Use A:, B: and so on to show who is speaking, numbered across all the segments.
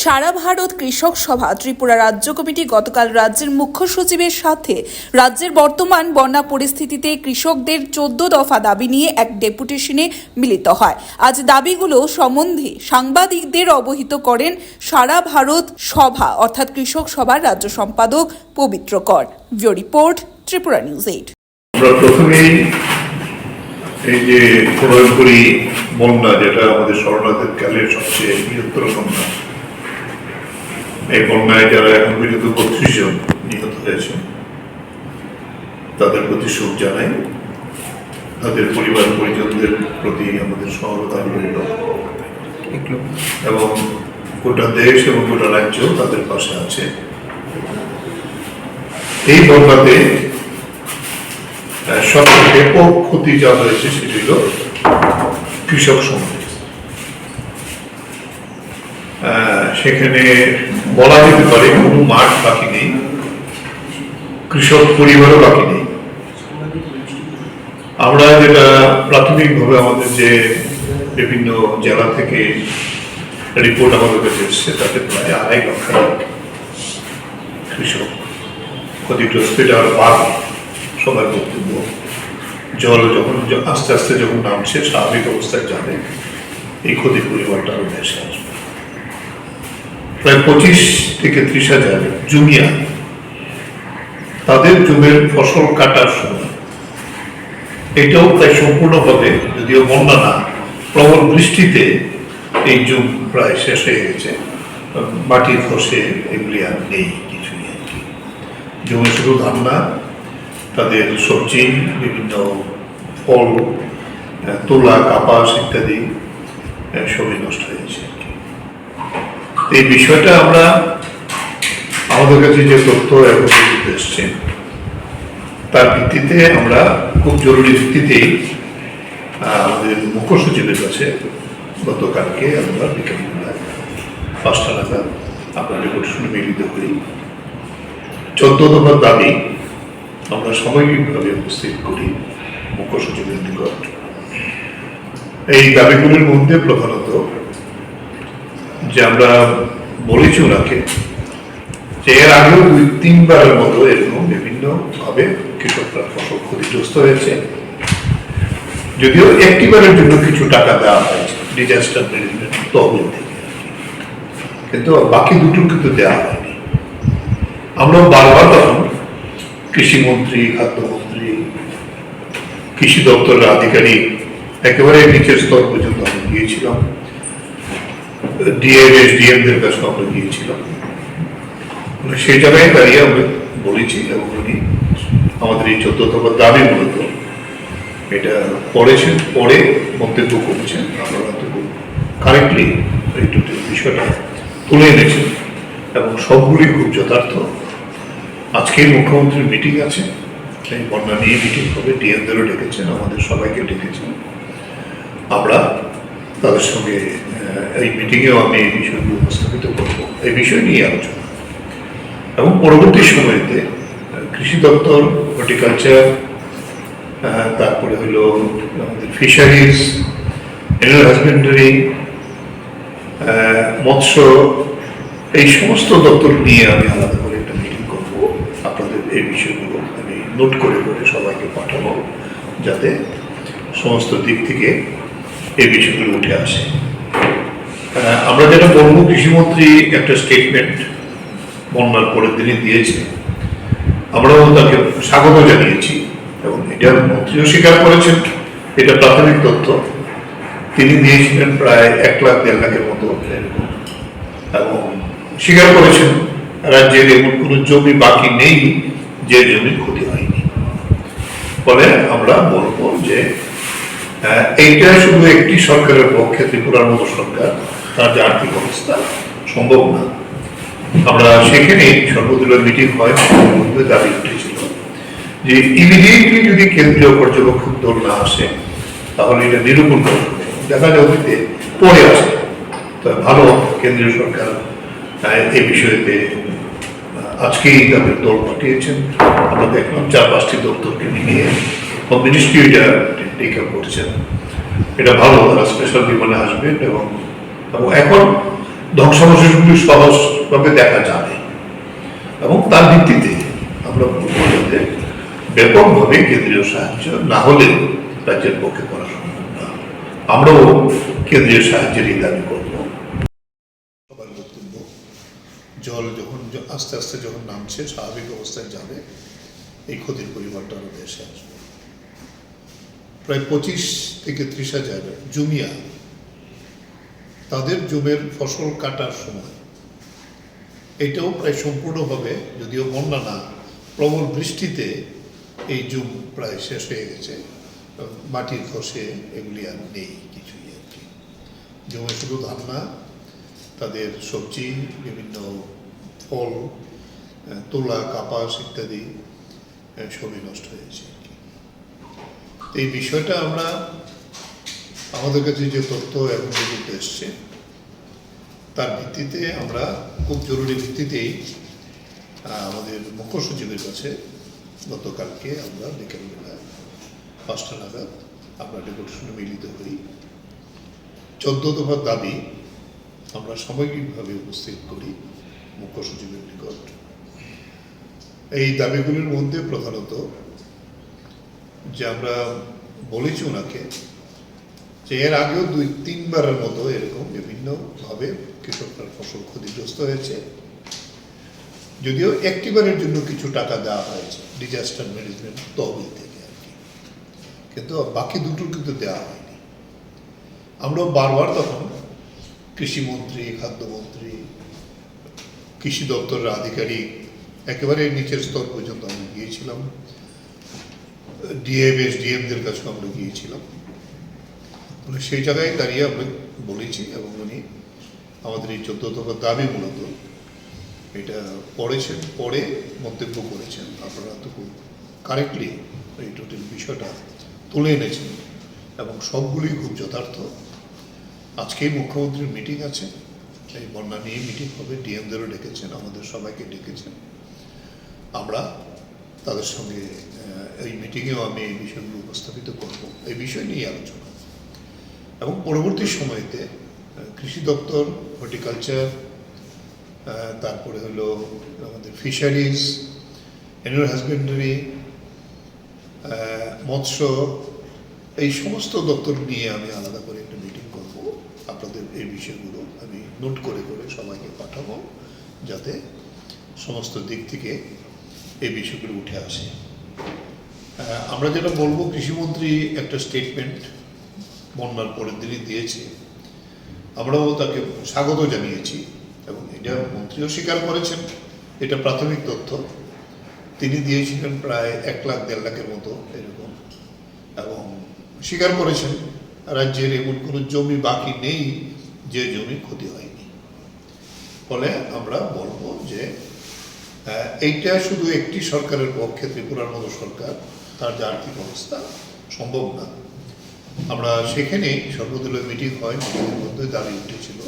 A: সারা ভারত কৃষক সভা ত্রিপুরা রাজ্য কমিটি গতকাল রাজ্যের মুখ্য সচিবের সাথে রাজ্যের বর্তমান বন্যা পরিস্থিতিতে কৃষকদের 14 দফা দাবি নিয়ে এক ডেপুটেশনে মিলিত হয়। আজ দাবিগুলো সম্বন্ধে সাংবাদিকদের অবহিত করেন সারা ভারত সভা অর্থাৎ কৃষক সভার রাজ্য সম্পাদক পবিত্র কর। Video report Tripura news 8।
B: প্রথমেই এই যে প্রলয়ঙ্করী বন্যা, যেটা আমাদের শরণার্থীর কালের সবচেয়ে বৃহত্তর বন্যা, এই বন্যায় যারা এখন পর্যন্ত 32 জন নিহত হয়েছে, তাদের প্রতি শোক জানাই। তাদের পরিবার পরিজনদের প্রতি আমাদের সহমত রইল এবং গোটা দেশ এবং গোটা রাজ্য তাদের পাশে আছে। এই বন্যাতে সবচেয়ে ব্যাপক ক্ষতি যা হয়েছে সেটি হল কৃষক সমাজ। সেখানে বলা যেতে পারে কোনো মাঠ বাকি নেই, কৃষক পরিবারও বাকি নেই। আমরা যেটা প্রাথমিকভাবে আমাদের যে বিভিন্ন জেলা থেকে রিপোর্ট আমাদের কাছে এসছে, তাতে প্রায় 2.5 লক্ষ কৃষক ক্ষতিগ্রস্ত। এটা আরো বাড়বে, সবার বক্তব্য। জল যখন আস্তে আস্তে যখন নামছে, স্বাভাবিক অবস্থায় যাবে, এই ক্ষতির পরিমাণটা আরো বেশি আসবে। প্রায় 25 থেকে 30 হাজার জমিয়া, তাদের জমির ফসল কাটার সময় এটাও প্রায় সম্পূর্ণভাবে, যদিও বন্যা না, প্রবল বৃষ্টিতে এই জম প্রায় শেষ হয়ে গেছে। মাটি ধসে এগুলি আর নেই, কিছুই আর কি। জমি শুধু ধান না, তাদের সবজি, বিভিন্ন ফল, তুলা, কাপাস ইত্যাদি সবই নষ্ট হয়েছে। এই বিষয়টা আমরা আমাদের কাছে যে তথ্য এখন এসছে, তার ভিত্তিতে আমরা খুব জরুরি ভিত্তিতেই আমাদের মুখ্য সচিবের কাছে গতকালকে আমরা বিকেল 5টা নাগাদ আমরা ডেপুটেশনে মিলিত করি। 14 দফার দাবি আমরা সাময়িকভাবে উপস্থিত করি মুখ্য সচিবের নিকট। এই দাবিগুলির মধ্যে প্রধানত যে আমরা বলেছি ওনাকে যে এর আগেও 2-3 বারের মতো এরকম বিভিন্ন ভাবে কৃষকরা ফসল ক্ষতিগ্রস্ত হয়েছে, যদিও একটিবারের জন্য কিছু টাকা দেওয়া হয়েছে ডিজাস্টার ম্যানেজমেন্ট তহবিল থেকে, কিন্তু বাকি দুটো কিন্তু দেওয়া হয়নি। আমরা বারবার তখন কৃষিমন্ত্রী, খাদ্যমন্ত্রী, কৃষি দপ্তরের আধিকারিক, একেবারে নিচের স্তর পর্যন্ত আমরা গিয়েছিলাম, ডিএমদের কাছে আমরা গিয়েছিলাম। সেই জায়গায় দাঁড়িয়ে আমরা বলেছি এবং উনি আমাদের এই 14 দফার দাবি মূলত এটা পড়েছেন, পরে মন্তব্য করেছেন। আপনারা তো কারেক্টলি এই বিষয়টা তুলে এনেছেন এবং সবগুলি খুব যথার্থ। আজকে মুখ্যমন্ত্রীর মিটিং আছে, এই বন্যা নিয়ে মিটিং হবে, ডিএমদেরও ডেকেছেন, আমাদের সবাইকে ডেকেছেন। আমরা তাদের সঙ্গে এই মিটিংয়েও আমি এই বিষয়গুলো উপস্থাপিত করবো, এই বিষয় নিয়ে আলোচনা। এবং পরবর্তী সময়তে কৃষি দপ্তর, হর্টিকালচার, তারপরে হলো আমাদের ফিশারিজ, এনিম্যাল হাজবেন্ডারি, মৎস্য, এই সমস্ত দপ্তর নিয়ে আমি আলাদা করে একটা মিটিং করব। আপনাদের এই বিষয়গুলো আমি নোট করে করে সবাইকে পাঠাবো, যাতে সমস্ত দিক থেকে এই বিষয়গুলো উঠে আসে। আমরা যেটা বলবো, কৃষিমন্ত্রী একটা স্টেটমেন্ট বন্যার পরের দিনে দিয়েছে, আমরাও তাকে স্বাগত জানিয়েছি এবং এটা মন্ত্রীও স্বীকার করেছেন। এটা প্রাথমিক তথ্য, তিনি দিয়েছিলেন প্রায় 1-1.5 লাখের মতো এরকম, এবং স্বীকার করেছেন রাজ্যের এমন কোনো জমি বাকি নেই যে জমির ক্ষতি হয়নি। ফলে আমরা বলবো যে এইটা শুধু একটি সরকারের পক্ষে, ত্রিপুরার মতো সরকার, তার যে আর্থিক অবস্থা সম্ভব না। আমরা সেখানে সর্বদলীয় মিটিং হয়, দাবি উঠেছিল যে ইমিডিয়েটলি যদি কেন্দ্রীয় পর্যবেক্ষক দল না আসে, তাহলে এটা নিরূপণ করতে হবে। দেখা যায় অতীতে পরে আসে, তো ভালো কেন্দ্রীয় সরকার এই বিষয়তে আজকেই তাদের দল পাঠিয়েছেন। আমরা দেখলাম 4-5টি দপ্তরকে নিয়ে মিনিস্ট্রি এটা টেক আপ করছেন। এটা ভালো, তারা স্পেশাল বিমানে আসবেন এবং এখন ধ্বংসাবশেষগুলি সহজভাবে দেখা যাবে এবং তার ভিত্তিতে আমরা বলবো যে ব্যাপকভাবে কেন্দ্রীয় সাহায্য না হলে রাজ্যের পক্ষে করা সম্ভব না। আমরাও কেন্দ্রীয় সাহায্যেরই দাবি করব। সবার বক্তব্য, জল যখন আস্তে আস্তে যখন নামছে, স্বাভাবিক অবস্থায় যাবে, এই ক্ষতির পরিমাণটা আরো বেশি আসবে। প্রায় 25 থেকে 30,000 জমিয়া তাদের জমির ফসল কাটার সময় এটাও প্রায় সম্পূর্ণভাবে, যদিও বন্যা না, প্রবল বৃষ্টিতে এই জুম প্রায় শেষ হয়ে গেছে। মাটির ধসে এগুলি আর নেই কিছুই আর কি। জমে শুধু ধান না, তাদের সবজি, বিভিন্ন ফল, তুলা, কাপাস ইত্যাদি সবই নষ্ট হয়েছে আর কি। এই বিষয়টা আমরা, আমাদের কাছে যে তথ্য এখন পর্যন্ত এসছে তার ভিত্তিতে আমরা খুব জরুরি ভিত্তিতেই আমাদের মুখ্য সচিবের কাছে গতকালকে আমরা বিকেলবেলা 5টা নাগাদ আমরা ডেপুটেশনে মিলিত হই। 14 দফার দাবি আমরা সামগ্রিকভাবে উপস্থিত করি মুখ্য সচিবের নিকট। এই দাবিগুলির মধ্যে প্রধানত যে আমরা বলেছি ওনাকে যে এর আগেও 2-3 বারের মতো এরকম বিভিন্নভাবে কৃষকরা ফসল ক্ষতিগ্রস্ত হয়েছে, যদিও একটিবারের জন্য কিছু টাকা দেওয়া হয়েছে ডিজাস্টার ম্যানেজমেন্ট তহবিল থেকে আর কি, কিন্তু বাকি দুটোর কিন্তু দেওয়া হয়নি। আমরা বারবার তখন কৃষিমন্ত্রী, খাদ্যমন্ত্রী, কৃষি দপ্তরের আধিকারিক, একেবারে নিচের স্তর পর্যন্ত আমরা গিয়েছিলাম, ডিএমদের কাছে আমরা গিয়েছিলাম। সেই জায়গায় দাঁড়িয়ে আমরা বলেছি এবং উনি আমাদের এই 14 দফার দাবি মূলত এটা পড়েছেন, পড়ে মন্তব্য করেছেন। আপনারা তো খুব কারেক্টলি এই টোটাল বিষয়টা তুলে এনেছেন এবং সবগুলি খুব যথার্থ। আজকেই মুখ্যমন্ত্রীর মিটিং আছে, এই বন্যা নিয়ে মিটিং হবে, ডিএমদেরও ডেকেছেন, আমাদের সবাইকে ডেকেছেন। আমরা তাদের সঙ্গে এই মিটিংয়েও আমি এই বিষয়গুলো উপস্থাপিত করব, এই বিষয় নিয়ে আলোচনা। এবং পরবর্তী সময়তে কৃষি দপ্তর, হর্টিকালচার, তারপরে হলো আমাদের ফিশারিজ, অ্যানিমাল হাজবেন্ডারি, মৎস্য, এই সমস্ত দপ্তর নিয়ে আমি আলাদা করে একটা মিটিং করব। আপনাদের এই বিষয়গুলো আমি নোট করে করে সবাইকে পাঠাবো, যাতে সমস্ত দিক থেকে এই বিষয়গুলো উঠে আসে। আমরা যেটা বলবো, কৃষিমন্ত্রী একটা স্টেটমেন্ট বন্যার পরের দিনই দিয়েছে, আমরাও তাকে স্বাগত জানিয়েছি এবং এটা মন্ত্রীও স্বীকার করেছেন। এটা প্রাথমিক তথ্য তিনি দিয়েছিলেন প্রায় 1-1.5 লাখের মতো এরকম, এবং স্বীকার করেছেন রাজ্যের এমন কোনো জমি বাকি নেই যে জমি ক্ষতি হয়নি। ফলে আমরা বলবো যে এইটা শুধু একটি সরকারের পক্ষে, ত্রিপুরার মতো সরকার, তার যে আর্থিক অবস্থা সম্ভব না। আমরা সেখানে সর্বদলীয় মিটিং হয়, মিটিংয়ের মধ্যে দাবি উঠেছিল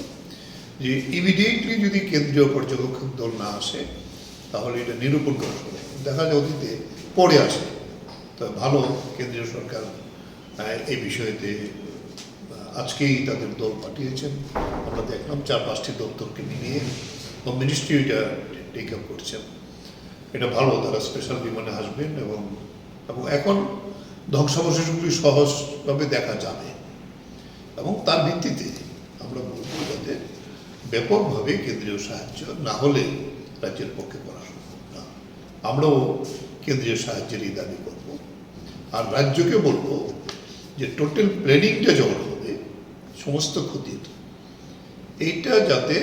B: যে ইমিডিয়েটলি যদি কেন্দ্রীয় পর্যবেক্ষক দল না আসে তাহলে এটা নিরূপণ করা হবে। দেখা যায় অতীতে পরে আসে, তো ভালো কেন্দ্রীয় সরকার এই বিষয়েতে আজকেই তাদের দল পাঠিয়েছেন। আমরা দেখলাম 4-5টি দপ্তরকে নিয়ে এবং মিনিস্ট্রি এটা টেক আপ করছেন। এটা ভালো, তারা স্পেশাল বিমানে আসবেন এবং এখন ধ্বংসাবশেষগুলি সহজভাবে দেখা যাবে এবং তার ভিত্তিতে আমরা বলবো যাতে ব্যাপকভাবে কেন্দ্রীয় সাহায্য না হলে রাজ্যের পক্ষে করা সম্ভব না। আমরাও কেন্দ্রীয় সাহায্যেরই দাবি করব। আর রাজ্যকে বলবো যে টোটাল প্ল্যানিংটা যখন হবে সমস্ত ক্ষতির, এইটা যাতে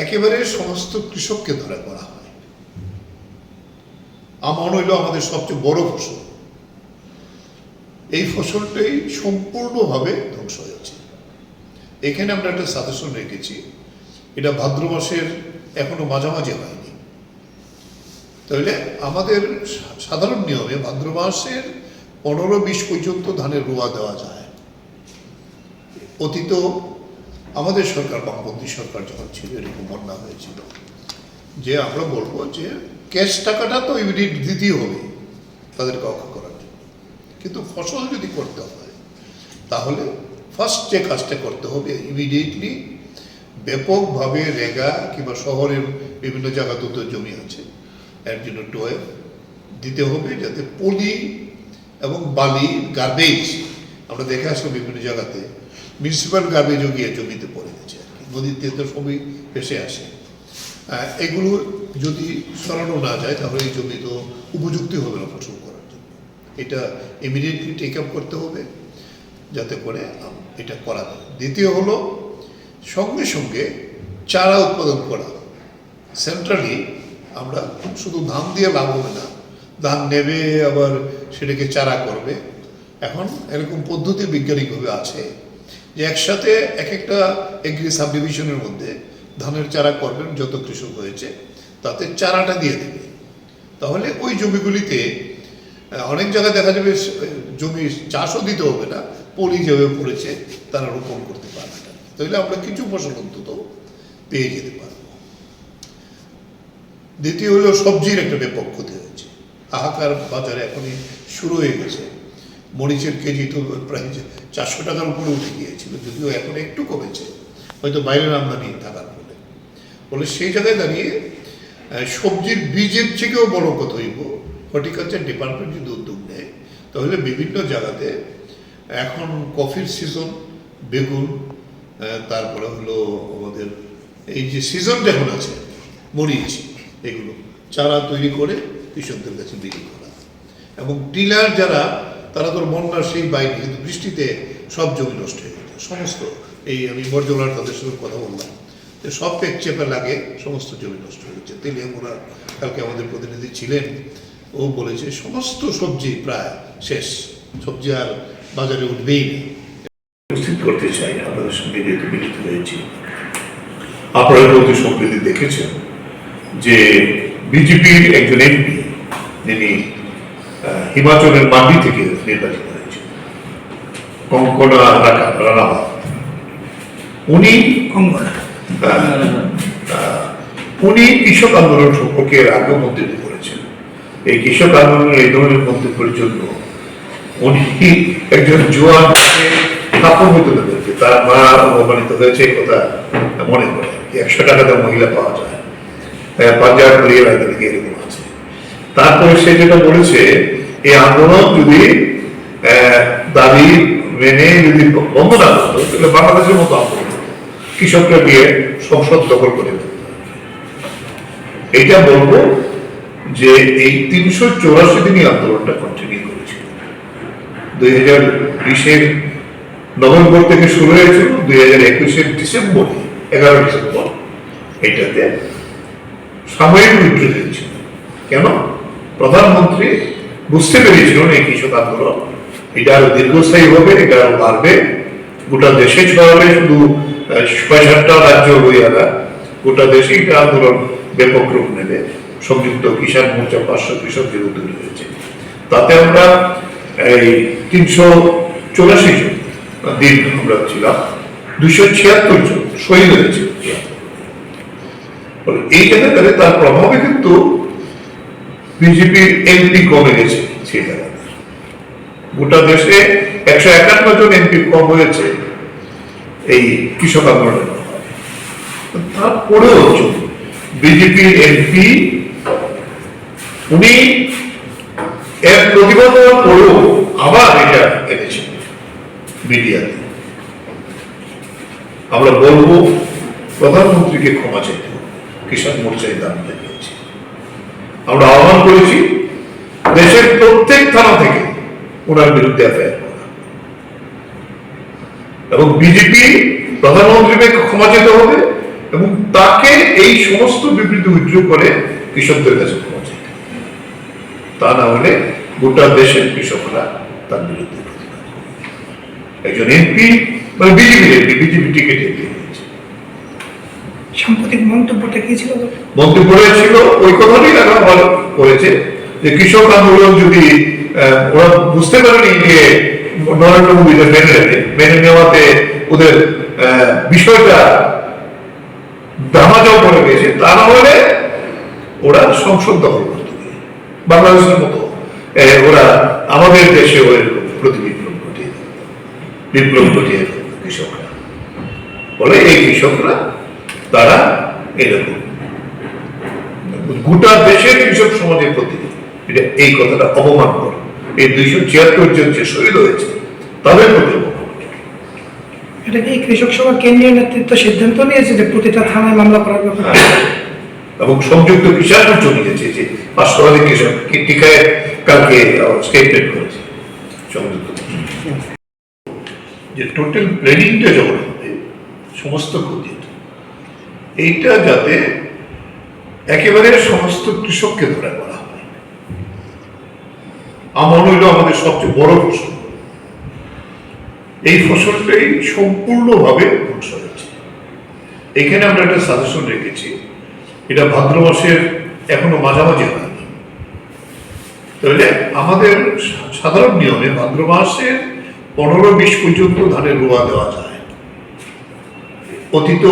B: একেবারে সমস্ত কৃষককে ধরা করা হয়। আমন হইল আমাদের সবচেয়ে বড় ফসল, এই ফসলটাই সম্পূর্ণভাবে ধ্বংস হয়েছে। এখানে আমরা একটা সাজেশন রেখেছি, এটা ভাদ্র মাসের এখনো মাঝামাঝি হয়নি, তাহলে আমাদের সাধারণ নিয়মে ভাদ্র মাসের 15-20 পর্যন্ত ধানের রোয়া দেওয়া যায়। অতীত আমাদের সরকার, বামপন্থী সরকার যখন ছিল, এরকম বন্যা হয়েছিল যে আমরা বলবো যে ক্যাশ টাকাটা তো ইমিডিয়েট দিতেই হবে তাদেরকে রক্ষা করার জন্য, কিন্তু ফসল যদি করতে হয় তাহলে ফার্স্ট যে কাজটা করতে হবে ইমিডিয়েটলি ব্যাপকভাবে রেগা কিংবা শহরের বিভিন্ন জায়গাতেও তো জমি আছে, এর জন্য টোয়েব দিতে হবে যাতে পলি এবং বালি গার্বেজ, আমরা দেখে আসলাম বিভিন্ন জায়গাতে মিউনিসিপ্যাল গার্বেজও গিয়ে জমিতে পড়ে গেছে আর কি, নদীতে তো সবই ভেসে আসে। এগুলো যদি সরানো না যায় তাহলে এই জমি তো উপযুক্ত হবে না ফসল করার জন্য। এটা ইমিডিয়েটলি টেক আপ করতে হবে যাতে করে এটা করা যায়। দ্বিতীয় হলো সঙ্গে সঙ্গে চারা উৎপাদন করা। সেন্ট্রালি আমরা শুধু ধান দিয়ে লাভ হবে না, ধান নেবে আবার সেটাকে চারা করবে। এখন এরকম পদ্ধতি বৈজ্ঞানিকভাবে আছে যে একসাথে এক একটা এগ্রি সাব ডিভিশনের মধ্যে ধানের চারা করবেন, যত কৃষক হয়েছে তাতে চারাটা দিয়ে দেবে। তাহলে ওই জমিগুলিতে অনেক জায়গায় দেখা যাবে জমি চাষও দিতে হবে না, পলি যেভাবে পড়েছে তারা রোপণ করতে পারবে না। তাহলে আমরা কিছু ফসল অন্তত পেয়ে যেতে পারবো। দ্বিতীয় হলো সবজির একটা ব্যাপক ক্ষতি হয়েছে, হাহাকার বাজারে এখনই শুরু হয়ে গেছে। মরিচের কেজি তো প্রায় 400 টাকার উপরে উঠে গিয়েছিল, যদিও এখন একটু কমেছে, হয়তো বাইরের আমদানি থাকার ফলে সেই জায়গায় দাঁড়িয়ে সবজির বীজের থেকেও বড় কথা হইব হর্টিকালচার ডিপার্টমেন্ট যদি উদ্যোগ নেয়, তাহলে বিভিন্ন জায়গাতে এখন কফির সিজন, বেগুন, তারপরে হলো আমাদের এই যে সিজন যখন আছে মরিচ, এগুলো চারা তৈরি করে কৃষকদের কাছে বিক্রি করা। এবং টিলার যারা, তারা তো বন্যার সেই বাইরে, কিন্তু বৃষ্টিতে সব জমি নষ্ট হয়ে গেছে সমস্ত। এই আমি বর্জলার তাদের সঙ্গে কথা বললাম, সব পেক চেপে লাগে, সমস্ত জমি নষ্ট হয়ে গেছে। তেলিয়ামুড়া কালকে আমাদের প্রতিনিধি ছিলেন, ও বলেছে সমস্ত সবজি প্রায় শেষ, সবজি আর বাজারে উঠবেই না। উপস্থিত করতে চাই আপনাদের সঙ্গে যেহেতু মিলিত হয়েছি, আপনারা অতি সম্প্রতি দেখেছেন যে বিজেপির একজন এমপি, যিনি হিমাচলের মাটি থেকে নির্বাচিত হয়েছে, কঙ্কনা রানাওয়াত, উনি কৃষক আন্দোলন সম্পর্কে এর আগেও মন্তব্য করেছেন। এই কৃষক আন্দোলনের এই ধরনের মন্তব্যের জন্য উনি একজন জোয়ান স্থাপন হইতে পেরেছে, তার মা অপমানিত হয়েছে এই কথা মনে করে। 100 টাকাতে মহিলা পাওয়া যায়, পাঞ্জাব হরিয়ানা দিকে এরকম আছে। তারপরে সে যেটা বলেছে, এই আন্দোলন যদি দাবি মেনে যদি বন্ধ না করতো তাহলে বাংলাদেশের মতো আন্দোলন কৃষকরা দিয়ে সংসদ দখল করে দিত। এটা বলবো যে এই 384 দিনই আন্দোলনটা কন্টিনিউ করেছিল। 2020-এর নভেম্বর থেকে শুরু হয়েছিল, 2021-এর ডিসেম্বর, 11 ডিসেম্বর এটাতে সাময়িক বিদ্রোহ হয়েছিল। কেন? প্রধানমন্ত্রী বুঝতে পেরেছিলেন এই কৃষক আন্দোলন এটা আরো দীর্ঘস্থায়ী হবে, এটা আরো বাড়বে, গোটা দেশে ছড়াবে, শুধু 6-7টা রাজ্য হইয়ারা গোটা দেশে এটা আন্দোলন ব্যাপক রূপ নেবে। সংযুক্ত কিষাণ মোর্চা 500 কৃষক যে তৈরি হয়েছে, তাতে আমরা এই 384 দিন আমরা ছিলাম, 276 জন শহীদ হয়েছে। এই জায়গাতে তার প্রভাবে কিন্তু বিজেপির এমপি কমে গেছে। সেই জায়গায় গোটা দেশে 151 জন এমপি কম হয়েছে এই কৃষক আন্দোলনের। তারপরেও বিজেপির এমপি উনি এর প্রতিবাদ করেও আবার এটা এনেছেন মিডিয়াতে। আমরা বলবো প্রধানমন্ত্রীকে ক্ষমা চাইতে হবে, কিষাণ মোর্চায় দাবি জানিয়েছি। আমরা আহ্বান করেছি দেশের প্রত্যেক থানা থেকে ওনার বিরুদ্ধে এফআইআর করা, এবং বিজেপি প্রধানমন্ত্রীকে ক্ষমা চাইতে হবে এবং তাকে এই সমস্ত বিবৃতি উইথড্র করে কৃষকদের কাছে ক্ষমা চাইতে হবে। তা না হলে গোটা দেশের কৃষকরা তার বিরুদ্ধে একজন এমপি, মানে বিজেপির এমপি, বিজেপি টিকিটে দিয়েছে।
C: সাম্প্রতিক মন্তব্যটা কি ছিল?
B: মন্তব্যটা ছিল ওই কথাটাই তারা করেছে যে কৃষক আন্দোলন যদি ওরা বুঝতে পারেনি যে নরেন্দ্র মোদীদের মেনে নেওয়াতে ওদের বিষয়টা দামাজাও করে গেছে, তা না হলে ওরা সংসদ দখল করতে হবে বাংলাদেশের মতো। ওরা আমাদের দেশে ওই বিপ্লব ঘটিয়ে কৃষকরা বলে, এই কৃষকরা তারা এরকম গোটা দেশের কৃষক সমাজের প্রতি এটা এই কথাটা অপমান করে। এই 276 জন যে শহীদ হয়েছে তাদের প্রতি অপমান।
C: এটা কি কৃষক সভা কেন্দ্রীয় নেতৃত্ব সিদ্ধান্ত নিয়েছে যে প্রতিটা থানায় মামলা করার ব্যাপারে?
B: এবং সংযুক্ত কিষাণ মোর্চা নিয়েছে যে 500 শতাধিক কৃষক টিকায় কালকে স্টেটমেন্ট করেছে সংযুক্ত যে টোটাল প্ল্যানিংটা যখন হবে সমস্ত ক্ষতি এইটা যাতে একেবারে সমস্ত কৃষককে ধরে করা হয়। আমন হইল আমাদের সবচেয়ে বড় ফসল, এই ফসলটাই সম্পূর্ণভাবে ধ্বংস হয়েছে। এখানে আমরা একটা সাজেশন রেখেছি, এটা ভাদ্র মাসের এখনো মাঝামাঝি হয়নি, তাহলে আমাদের সাধারণ নিয়মে ভাদ্র মাসের 15-20 পর্যন্ত ধানের রোয়া দেওয়া যায়। অতীত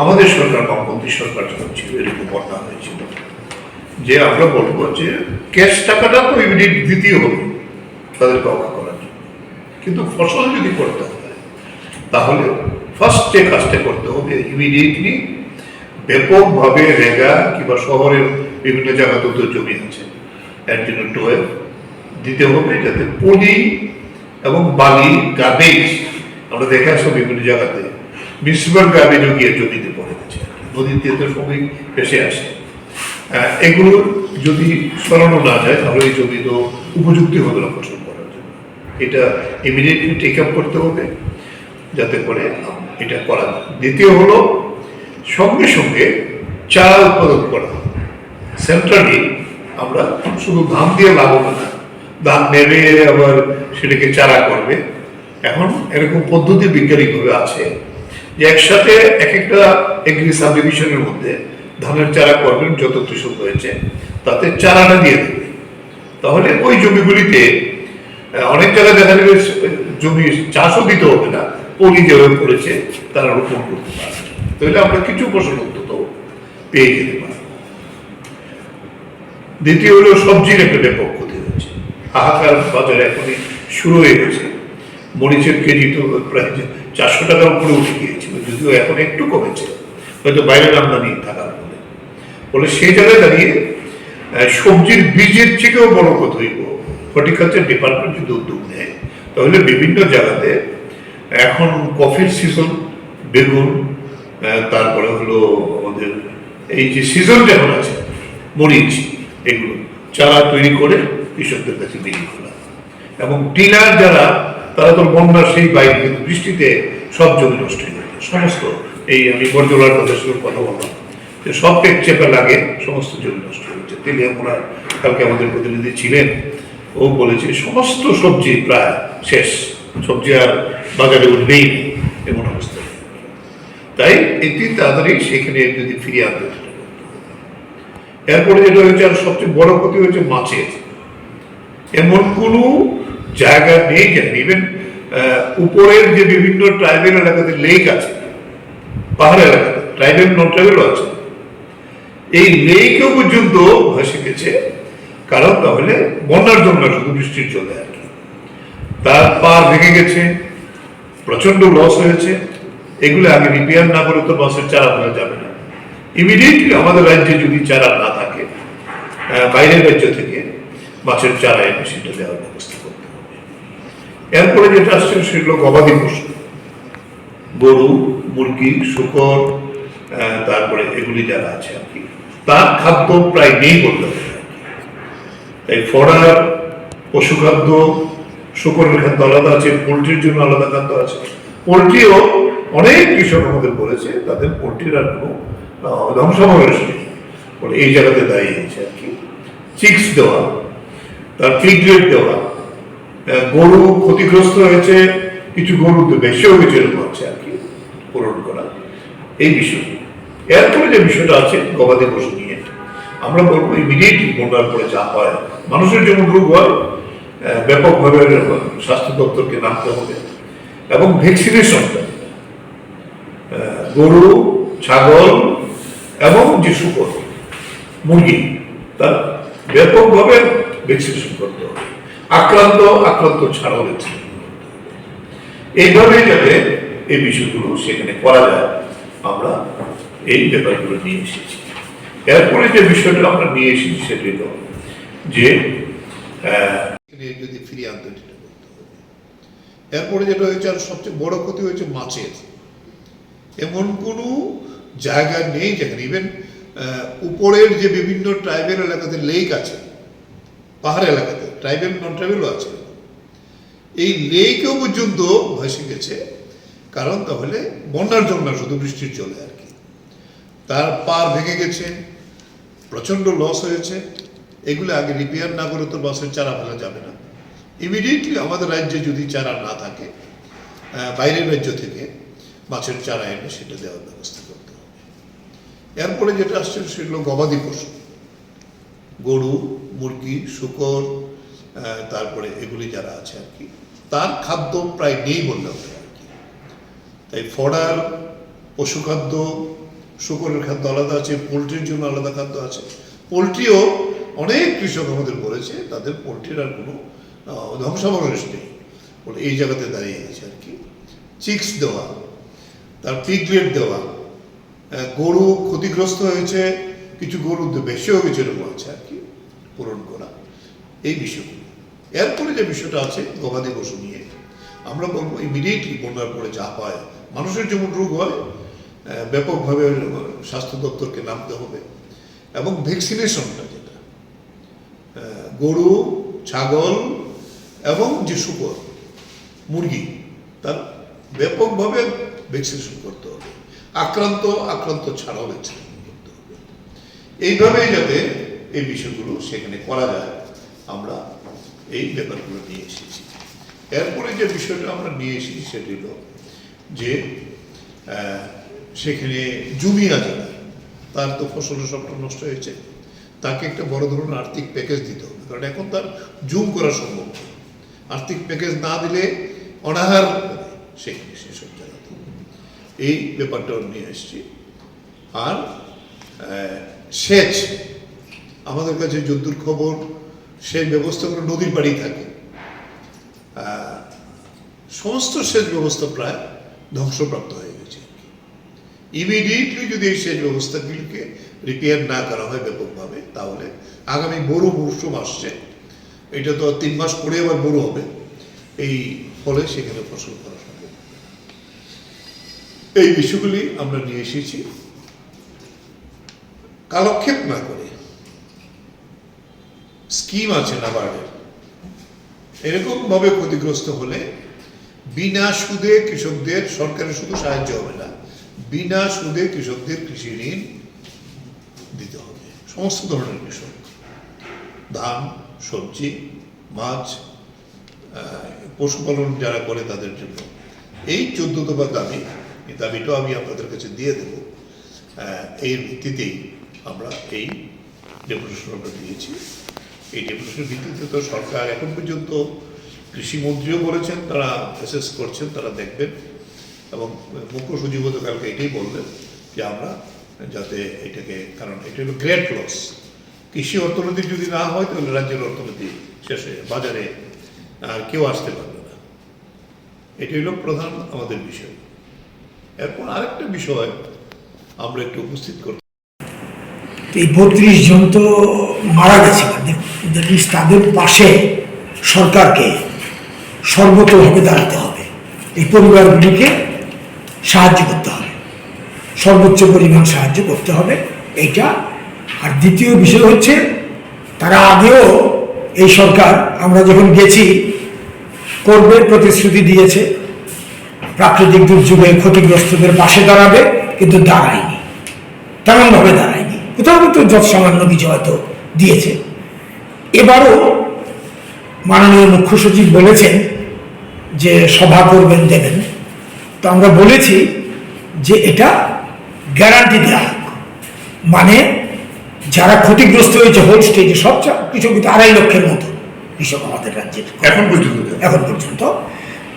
B: আমাদের সরকার বামপন্থী সরকার যখন ছিল এরকম বন্যা হয়েছিল যে আমরা বলবো যে ক্যাশ টাকাটা তো ইমিডিয়েট দিতেই হবে তাদেরকে রক্ষা করার জন্য, কিন্তু ফসল যদি করতে হয় তাহলে ফার্স্ট যে কাজটা করতে হবে ইমিডিয়েটলি ব্যাপকভাবে রেগা কিংবা শহরের বিভিন্ন জায়গাতে তো জমি আছে এর জন্য টোয়েব দিতে হবে, যাতে পলি এবং বালি গার্বেজ আমরা দেখে আসবো বিভিন্ন জায়গাতে মিউনিসিপাল গার্বেজও গিয়ে জমিতে পড়ে গেছে, নদীতে তো সবই ভেসে আসে। এগুলো যদি সরানো না যায় তাহলে এই জমি তো উপযুক্ত হবে না ফসল করার জন্য। এটা ইমিডিয়েটলি টেক আপ করতে হবে যাতে করে এটা করা যায়। দ্বিতীয় হলো সঙ্গে সঙ্গে চারা উৎপাদন করা। সেন্ট্রালি আমরা শুধু ধান দিয়ে লাভ হবে না, ধান নেবে আবার সেটাকে চারা করবে। এখন এরকম পদ্ধতি বৈজ্ঞানিকভাবে আছে যে একসাথে এক একটা এগ্রি সাব ডিভিশনের মধ্যে ধানের চারা করবেন, যত কৃষক হয়েছে তাতে চারাটা দিয়ে দেবে। তাহলে ওই জমিগুলিতে অনেক জায়গায় দেখা যাবে জমি চাষও দিতে হবে না, পলি যেভাবে পড়েছে তারা রোপণ করতে পারবে, তাহলে আমরা কিছু ফসল অন্তত পেয়ে যেতে পারি। দ্বিতীয় হলো সবজির একটা ব্যাপক ক্ষতি হয়েছে, হাহাকার বাজারে এখনই শুরু হয়ে গেছে। মরিচের কেজি তো প্রায় 400 টাকার উপরে উঠে গিয়েছিল, যদিও এখন একটু কমেছে, হয়তো বাইরের আমদানি থাকার ফলে সেই জায়গায় দাঁড়িয়ে সবজির বীজের থেকেও বড় কথা হইব হর্টিকালচার ডিপার্টমেন্ট যদি উদ্যোগ নেয় তাহলে বিভিন্ন জায়গাতে এখন কফির সিজন, বেগুন, তারপরে হলো আমাদের এই যে সিজন যখন আছে মরিচ, এগুলো চারা তৈরি করে কৃষকদের কাছে বিক্রি করা। এবং টিলার যারা তারা তো বন্যার সেই বাইরে, কিন্তু বৃষ্টিতে সব জমি নষ্ট হয়ে গেছে সমস্ত। এই আমি বর্জলার তাদের সঙ্গে কথা বললাম যে সব টেক চেপে লাগে, সমস্ত জমি নষ্ট হয়েছে। তেলিয়ামোড়া কালকে আমাদের প্রতিনিধি ছিলেন, ও বলেছে সমস্ত সবজি প্রায় শেষ, সবজি আর বাজারে উঠবেই এমন অবস্থা। তাই এটি তাড়াতাড়ি সেখানে যদি ফিরিয়ে আনতে। এরপরে যেটা হয়েছে আর সবচেয়ে বড় ক্ষতি হয়েছে মাছের। এমন কোনো জায়গা নেই যেন ইভেন উপরের যে বিভিন্ন ট্রাইবেল এলাকাতে লেক আছে, পাহাড় এলাকাতে ট্রাইবেল নন ট্রাইবেলও আছে, এই লেকেও পর্যন্ত ভেসে গেছে। কারণ তাহলে বন্যার জন্য শুধু বৃষ্টির জন্য আর কি তার পার ভেঙে গেছে, প্রচন্ড লস হয়েছে। এগুলো আগে রিপেয়ার না করে তো মাছের চারা বলা যাবে না। ইমিডিয়েটলি আমাদের রাজ্যে যদি চারা না থাকে, বাইরের রাজ্য থেকে মাছের চারা এনে সেটা দেওয়ার ব্যবস্থা করতে হবে। এরপরে যেটা আসছে সেগুলো গবাদি পশু, গরু, মুরগি, শূকর, তারপরে এগুলি যারা আছে আর কি, তার খাদ্য প্রায় নেই বলতে হবে। তাই ফড়ার পশু খাদ্য, শূকরের খাদ্য আলাদা আছে, পোলট্রির জন্য আলাদা খাদ্য আছে। পোলট্রিও অনেক কৃষক আমাদের বলেছে তাদের পোলট্রির আর কোনো ধ্বংসাবশেষ নেই, এই জায়গাতে দাঁড়িয়েছে আর কি। চিক্স দেওয়া, তার পিগলেট দেওয়া, গরু ক্ষতিগ্রস্ত হয়েছে, কিছু গরুতে বেশিও কিছু এরকম আছে আর কি, পূরণ করা এই বিষয়। এরপরে যে বিষয়টা আছে গবাদি পশু নিয়ে, আমরা বলবো ইমিডিয়েটলি বন্যার পরে যা হয়, মানুষের যেমন রোগ হয়, ব্যাপকভাবে স্বাস্থ্য দপ্তরকে নামতে হবে এবং ভ্যাকসিনেশনটা গরু, ছাগল এবং যে শূকর, মুরগি, তার ব্যাপকভাবে ভ্যাকসিনেশন করতে হবে। আক্রান্ত ছাড়াও ভ্যাকসিনেশন করতে হবে। এইভাবে যাতে এই বিষয়গুলো সেখানে করা যায় আমরা এই ব্যাপারগুলো নিয়ে এসেছি। এরপরে যে বিষয়টা আমরা নিয়ে এসেছি সেটা হলো যে যদি ফিরিয়ে আনতে চেষ্টা করতে হবে। এরপরে যেটা হয়েছে আর সবচেয়ে বড় ক্ষতি হয়েছে মাছের। এমন কোনো জায়গা নেই যেখানে ইভেন উপরের যে বিভিন্ন ট্রাইবেল এলাকাতে লেক আছে, পাহাড় এলাকাতে ট্রাইবেল নন ট্রাইবেলও আছে, এই লেকেও পর্যন্ত ভেসে গেছে। কারণ তাহলে বন্যার জন্য শুধু বৃষ্টির জলে আর কি, তার পার ভেঙে গেছে, প্রচণ্ড লস হয়েছে। এগুলো আগে রিপেয়ার না করে তো মাছের চারা ফেলা যাবে না। ইমিডিয়েটলি আমাদের রাজ্যে যদি চারা না থাকে, বাইরের রাজ্য থেকে মাছের চারা এনে সেটা দেওয়ার ব্যবস্থা করতে হবে। এরপরে যেটা আসছে সেগুলো গবাদি পশু, গরু, মুরগি, শূকর, তারপরে এগুলি যারা আছে আর কি, তার খাদ্য প্রায় নেই বললে হবে আর কি। তাই ফডার, পশু খাদ্য, শূকরের খাদ্য আলাদা আছে, পোলট্রির জন্য আলাদা খাদ্য আছে। পোলট্রিও অনেক কৃষক আমাদের বলেছে তাদের পোলট্রির আর কোনো ধ্বংসাবশেষ নেই বলে এই জায়গাতে দাঁড়িয়ে গেছে আর কি। চিক্স দেওয়া, তার পিগলেট দেওয়া, গরু ক্ষতিগ্রস্ত হয়েছে, কিছু গরু বেশিও গেছে এরকম আছে আর কি, পূরণ করা এই বিষয়গুলো। এরপরে যে বিষয়টা আছে গবাদি পশু নিয়ে, আমরা বলবো ইমিডিয়েটলি বন্যার পরে যা হয়, মানুষের যেমন রোগ হয়, ব্যাপকভাবে স্বাস্থ্য দপ্তরকে নামতে হবে। এবং ভ্যাকসিনেশনটা যেটা গরু, ছাগল এবং যে শূকর, মুরগি, তার ব্যাপকভাবে ভ্যাকসিনেশন করতে হবে। আক্রান্ত ছাড়াও ভ্যাকসিনেশন করতে হবে। এইভাবেই যাতে এই বিষয়গুলো সেখানে করা যায়, আমরা এই ব্যাপারগুলো নিয়ে এসেছি। এরপরে যে বিষয়টা আমরা নিয়ে এসেছি সেটি হলো যে সেখানে জমি আছে, তার তো ফসল সবটা নষ্ট হয়েছে, তাকে একটা বড় ধরনের আর্থিক প্যাকেজ দিতে হবে। কারণ এখন তার জুম করা সম্ভব নয়। আর্থিক প্যাকেজ না দিলে অনাহার সেখানে সেসব জায়গাতে এই ব্যাপারটাও নিয়ে এসছি। আর সেচ, আমাদের কাছে যদ্দূর খবর সেই ব্যবস্থাগুলো নদীর পাড়েই থাকে। সমস্ত সেচ ব্যবস্থা প্রায় ধ্বংসপ্রাপ্ত হয়ে গেছে। ইমিডিয়েটলি যদি এই সেচ ব্যবস্থাগুলিকে রিপেয়ার না করা হয় ব্যাপকভাবে, তাহলে আগামী বড় মৌসুম আসছে, এটা তো 3 মাস পরে আবার বড় হবে, এই ফলে সেখানে ফসল করা সম্ভব। এই বিষয়গুলি আমরা নিয়ে এসেছি। কালক্ষেপ না করে স্কিম আছে নাবার্ডের, এরকম ভাবে ক্ষতিগ্রস্ত হলে বিনা সুদে কৃষকদের, সরকারের শুধু সাহায্য হবে না, বিনা সুদে কৃষকদের কৃষি ঋণ দিতে হবে। সমস্ত ধরনের কৃষক, ধান, সবজি, মাছ, পশুপালন যারা করে তাদের জন্য এই 14 দফা দাবি, এই দাবিটাও আমি আপনাদের কাছে দিয়ে দেব। এর ভিত্তিতেই আমরা এই ডেপুটেশনটা দিয়েছি। এই ডেপুটেশনের ভিত্তিতে তো সরকার এখন পর্যন্ত, কৃষিমন্ত্রীও বলেছেন তারা অ্যাসেস করছেন, তারা দেখবেন, এবং মুখ্য সচিবও তো কালকে এটাই বললেন যে আমরা যাতে এটাকে, কারণ এটা হলো গ্রেট লস। কৃষি অর্থনীতি যদি না হয় তাহলে রাজ্যের অর্থনীতি শেষ হয়ে বাজারে আর কেউ আসতে পারবে না। এটি হলো প্রধান আমাদের বিষয়। এরপর আরেকটা বিষয় আমরা একটু উপস্থিত করতে,
D: এই 32 জন তো মারা গেছে, তাদের পাশে সরকারকে সর্বতোভাবে দাঁড়াতে হবে, এই পরিবারগুলিকে সাহায্য করতে হবে, সর্বোচ্চ পরিমাণ সাহায্য করতে হবে এইটা। আর দ্বিতীয় বিষয় হচ্ছে, তারা আগেও এই সরকার, আমরা যখন গেছি, করবে প্রতিশ্রুতি দিয়েছে, প্রাকৃতিক দুর্যোগে ক্ষতিগ্রস্তদের পাশে দাঁড়াবে, কিন্তু দাঁড়ায়নি, তেমনভাবে দাঁড়ায়নি। কোথাও কিন্তু যত সামান্য কিছু হয়তো দিয়েছে। এবারও মাননীয় মুখ্য সচিব বলেছেন যে সভা করবেন, দেবেন। তো আমরা বলেছি যে এটা গ্যারান্টি দেওয়া হোক, মানে যারা ক্ষতিগ্রস্ত হয়েছে হোল স্টেজে, সব কৃষক, 2.5 লক্ষের মতো কৃষক আমাদের রাজ্যের এখন পর্যন্ত,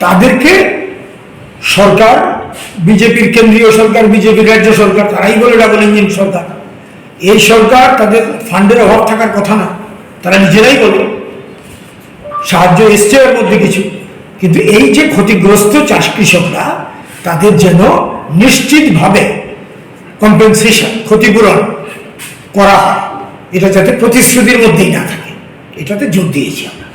D: তাদেরকে সরকার, বিজেপির কেন্দ্রীয় সরকার, বিজেপির রাজ্য সরকার, তারাই বলে ডাবল ইঞ্জিন সরকার, এই সরকার, তাদের ফান্ডের অভাব থাকার কথা না, তারা নিজেরাই বলে সাহায্য এসছে এর মধ্যে কিছু, কিন্তু এই যে ক্ষতিগ্রস্ত চাষ কৃষকরা, তাদের যেন নিশ্চিতভাবে কম্পেনসেশন, ক্ষতিপূরণ করা হয়, এটা যাতে প্রতিশ্রুতির মধ্যেই না থাকে, এটাতে জোর দিয়েছি আমরা।